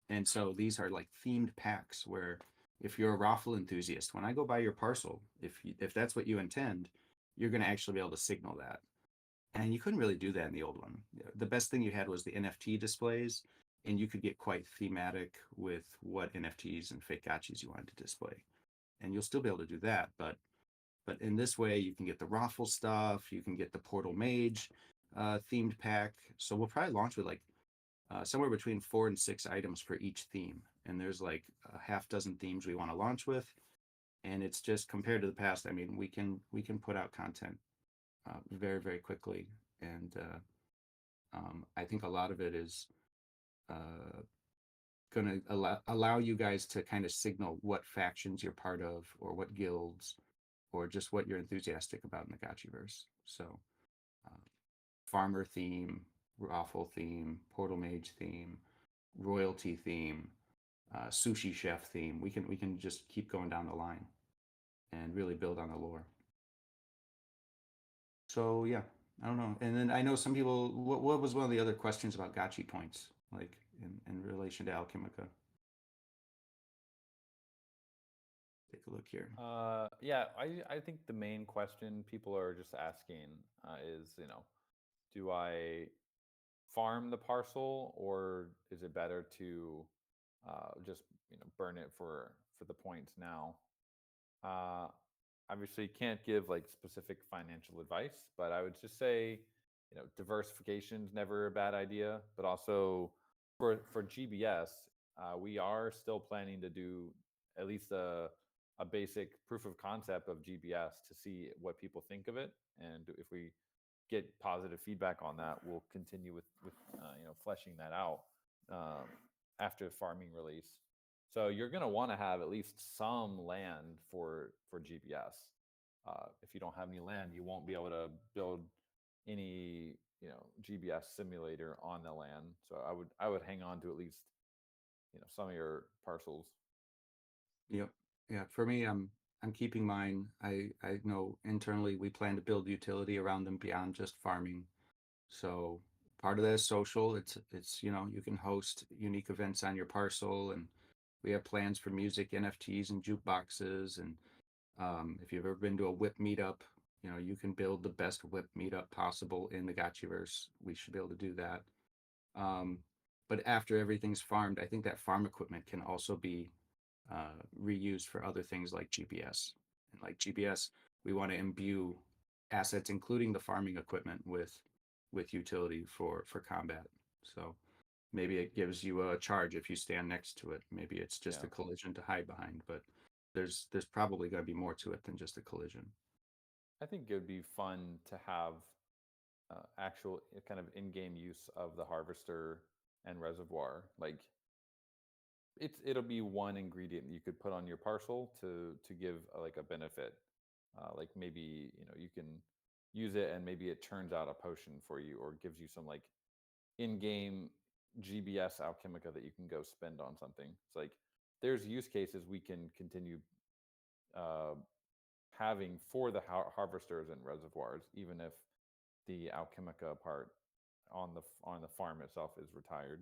And so these are like themed packs where if you're a raffle enthusiast, when I go buy your parcel, if that's what you intend, you're going to actually be able to signal that. And you couldn't really do that in the old one. The best thing you had was the NFT displays, and you could get quite thematic with what NFTs and fake gotchas you wanted to display. And you'll still be able to do that, but in this way, you can get the raffle stuff, you can get the Portal Mage themed pack. So we'll probably launch with like somewhere between 4 and 6 items for each theme. And there's like a half dozen themes we want to launch with. And it's just compared to the past. I mean, we can put out content very, very quickly. And I think a lot of it is going to allow you guys to kind of signal what factions you're part of, or what guilds, or just what you're enthusiastic about in the Gotchiverse. So, farmer theme, raffle theme, portal mage theme, royalty theme, sushi chef theme. We can just keep going down the line and really build on the lore. So yeah, I don't know. And then I know some people. What was one of the other questions about gotchi points, like in relation to Alchemica? Take a look here. Yeah, I think the main question people are just asking is, do I farm the parcel, or is it better to just burn it for the points now? Uh, Obviously, can't give like specific financial advice, but I would just say, diversification is never a bad idea. But also for GBS, we are still planning to do at least a basic proof of concept of GBS to see what people think of it, and if we get positive feedback on that, we'll continue with fleshing that out after farming release. So you're going to want to have at least some land for GBS. If you don't have any land, you won't be able to build any GBS simulator on the land. So I would hang on to at least some of your parcels. Yep. Yeah. For me, I'm keeping mine. I know internally we plan to build utility around them beyond just farming. So part of that is social. It's you can host unique events on your parcel, and we have plans for music, NFTs, and jukeboxes. And if you've ever been to a whip meetup, you can build the best whip meetup possible in the Gotchiverse. We should be able to do that. Um, but after everything's farmed, I think that farm equipment can also be reused for other things like GPS. And like GPS, we want to imbue assets, including the farming equipment, with utility for combat. So maybe it gives you a charge if you stand next to it. Maybe it's just a collision to hide behind, but there's probably going to be more to it than just a collision. I think it would be fun to have actual kind of in-game use of the harvester and reservoir. Like it'll be one ingredient you could put on your parcel to give like a benefit. Like maybe you can use it and maybe it turns out a potion for you, or gives you some like in-game GBS alchemica that you can go spend on something. It's like there's use cases we can continue having for the harvesters and reservoirs, even if the alchemica part on the farm itself is retired.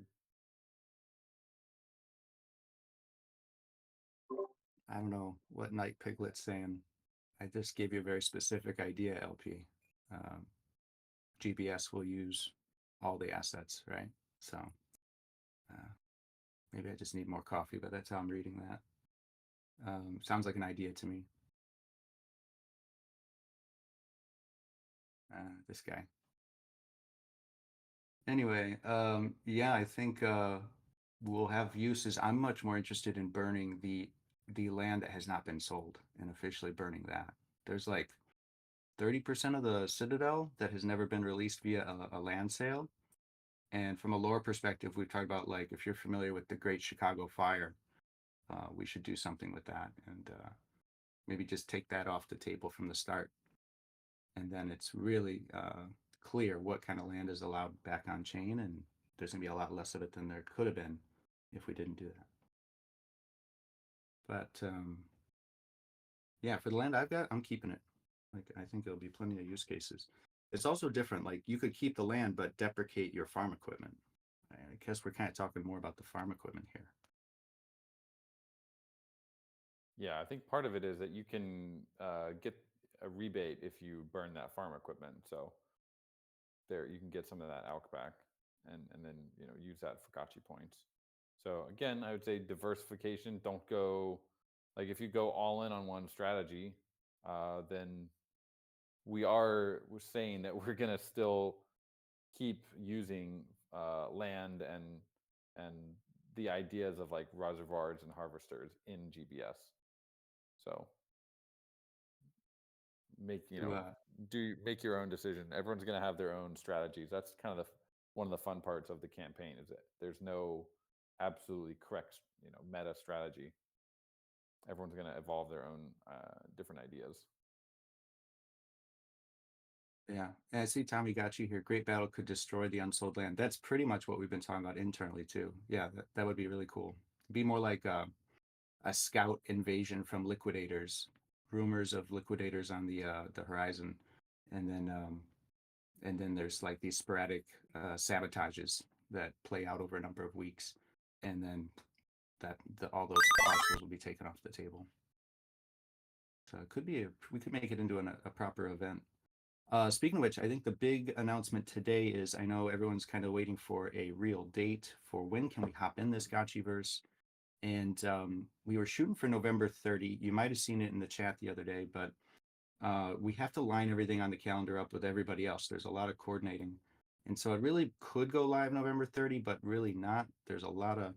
I don't know what Night Piglet's saying. I just gave you a very specific idea, LP. GBS will use all the assets, right? So maybe I just need more coffee, but that's how I'm reading that. Sounds like an idea to me. This guy. Anyway, yeah, I think we'll have uses. I'm much more interested in burning the land that has not been sold and officially burning that. There's like 30% of the Citadel that has never been released via a land sale. And from a lore perspective, we've talked about like if you're familiar with the Great Chicago Fire, we should do something with that, and maybe just take that off the table from the start. And then it's really clear what kind of land is allowed back on chain, and there's gonna be a lot less of it than there could have been if we didn't do that. But yeah, for the land I've got, I'm keeping it. Like, I think there'll be plenty of use cases. It's also different. Like, you could keep the land but deprecate your farm equipment. I guess we're kind of talking more about the farm equipment here. Yeah, I think part of it is that you can get a rebate if you burn that farm equipment. So there, you can get some of that ALK back, and then use that for gotchi points. So again, I would say diversification. Don't go like if you go all in on one strategy, then we're saying that we're gonna still keep using land and the ideas of like reservoirs and harvesters in GBS. So make make your own decision. Everyone's going to have their own strategies. That's kind of one of the fun parts of the campaign is that there's no absolutely correct meta strategy. Everyone's going to evolve their own different ideas. Yeah, and I see Tommy got you here. Great battle could destroy the unsold land. That's pretty much what we've been talking about internally too. Yeah, that would be really cool. Be more like a scout invasion from liquidators. Rumors of liquidators on the horizon, and then there's like these sporadic sabotages that play out over a number of weeks, and then all those parcels will be taken off the table. So it could be we could make it into a proper event. Speaking of which, I think the big announcement today is I know everyone's kind of waiting for a real date for when can we hop in this Gotchiverse. And we were shooting for November 30. You might have seen it in the chat the other day, but we have to line everything on the calendar up with everybody else. There's a lot of coordinating. And so it really could go live November 30, but really not. There's a lot of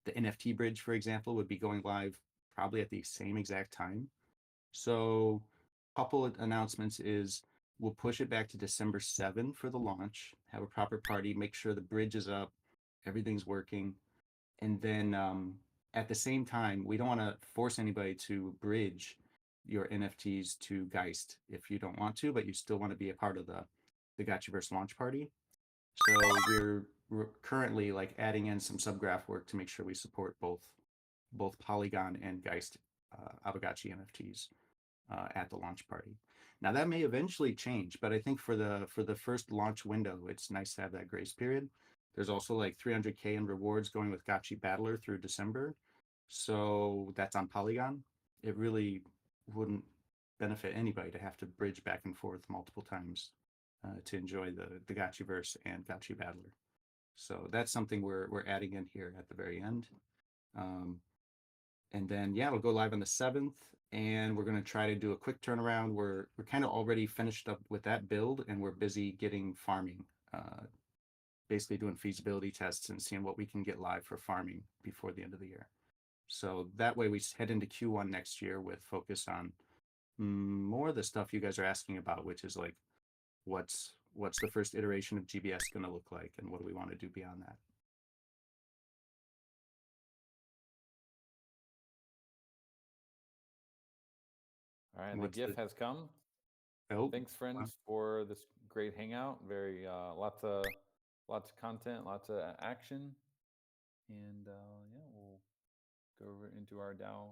the NFT bridge, for example, would be going live probably at the same exact time. So a couple of announcements is we'll push it back to December 7 for the launch, have a proper party, make sure the bridge is up, everything's working. And then at the same time, we don't want to force anybody to bridge your NFTs to Geist if you don't want to, but you still want to be a part of the Gotchiverse launch party. So we're currently like adding in some subgraph work to make sure we support both Polygon and Geist Aavegotchi NFTs at the launch party. Now that may eventually change, but I think for the first launch window, it's nice to have that grace period. There's also like 300K in rewards going with Gotchi Battler through December. So that's on Polygon. It really wouldn't benefit anybody to have to bridge back and forth multiple times to enjoy the Gotchiverse and Gotchi Battler. So that's something we're adding in here at the very end. And then, yeah, it'll go live on the 7th, and we're going to try to do a quick turnaround. We're kind of already finished up with that build, and we're busy getting farming, basically doing feasibility tests and seeing what we can get live for farming before the end of the year. So that way we head into Q1 next year with focus on more of the stuff you guys are asking about, which is like, what's the first iteration of GBS going to look like, and what do we want to do beyond that? All right, and the GIF has come. Oh, thanks, friends, for this great hangout. Very lots of content, lots of action, and yeah, we'll go over into our DAO.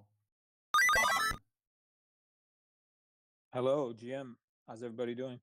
Hello, GM. How's everybody doing?